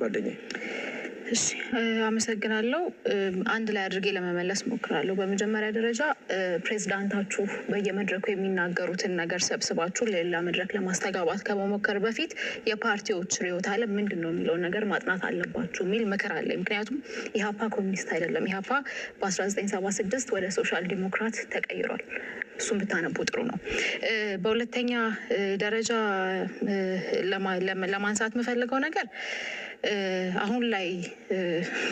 ጓደኛዬ። እሺ አመሰግናለሁ። አንድ ላይ አድርጌ ለመመለስ ሞክራለሁ። በመጀመሪያ ደረጃ ፕሬዝዳንታችሁ በየመድረኩ የሚናገሩትን ነገር ሰብስባችሁ ሌላ መድረክ ለማስተጋባት ከመሞከር በፊት የፓርቲዎች ርዕዮተ ዓለም ምንድን ነው የሚለውን ነገር ማጥናት አለባችሁ የሚል ምክር አለ። ምክንያቱም ኢህአፓ ኮሚኒስት አይደለም። ኢህአፓ በ1976 ወደ ሶሻል ዲሞክራት ተቀይሯል። እሱን ብታነቡ ጥሩ ነው። በሁለተኛ ደረጃ ለማንሳት የምፈልገው ነገር አሁን ላይ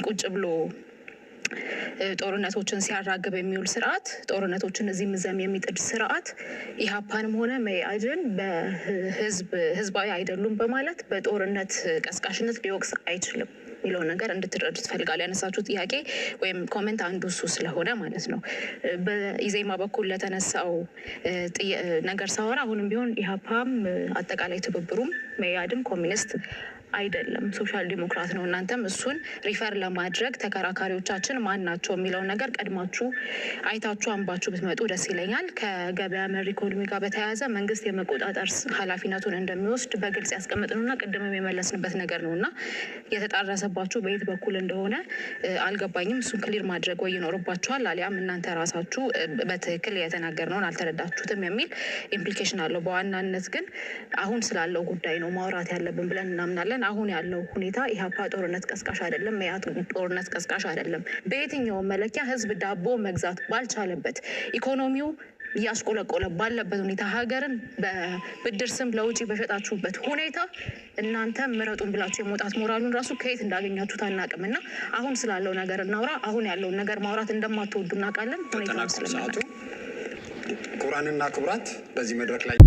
ቁጭ ብሎ ጦርነቶችን ሲያራግብ የሚውል ስርዓት፣ ጦርነቶችን እዚህም እዚያም የሚጥድ ስርዓት ኢህአፓንም ሆነ መኢአድን ህዝባዊ አይደሉም በማለት በጦርነት ቀስቃሽነት ሊወቅስ አይችልም የሚለው ነገር እንድትረዱ ትፈልጋለሁ። ያነሳችሁ ጥያቄ ወይም ኮሜንት አንዱ እሱ ስለሆነ ማለት ነው። በኢዜማ በኩል ለተነሳው ነገር ሳወራ አሁንም ቢሆን ኢህአፓም አጠቃላይ ትብብሩም መኢአድም ኮሚኒስት አይደለም፣ ሶሻል ዲሞክራት ነው። እናንተም እሱን ሪፈር ለማድረግ ተከራካሪዎቻችን ማን ናቸው የሚለውን ነገር ቀድማችሁ አይታችሁ አንባችሁ ብትመጡ ደስ ይለኛል። ከገበያ መር ኢኮኖሚ ጋር በተያያዘ መንግስት የመቆጣጠር ኃላፊነቱን እንደሚወስድ በግልጽ ያስቀምጥነውና ቅድምም የመለስንበት ነገር ነው እና የተጣረሰባችሁ በየት በኩል እንደሆነ አልገባኝም። እሱን ክሊር ማድረግ ወይ ይኖርባችኋል፣ አሊያም እናንተ ራሳችሁ በትክክል የተናገርነውን አልተረዳችሁትም የሚል ኢምፕሊኬሽን አለው። በዋናነት ግን አሁን ስላለው ጉዳይ ነው ማውራት ያለብን ብለን እናምናለን። አሁን ያለው ሁኔታ ኢህአፓ ጦርነት ቀስቃሽ አይደለም፣ መኢአድ ጦርነት ቀስቃሽ አይደለም። በየትኛውም መለኪያ ህዝብ ዳቦ መግዛት ባልቻለበት፣ ኢኮኖሚው እያሽቆለቆለ ባለበት ሁኔታ፣ ሀገርን በብድር ስም ለውጭ በሸጣችሁበት ሁኔታ እናንተ ምረጡን ብላችሁ የመውጣት ሞራሉን ራሱ ከየት እንዳገኛችሁት አናውቅም። እና አሁን ስላለው ነገር እናውራ። አሁን ያለውን ነገር ማውራት እንደማትወዱ እናውቃለን። ሁኔታ ክቡራንና ክቡራት በዚህ መድረክ ላይ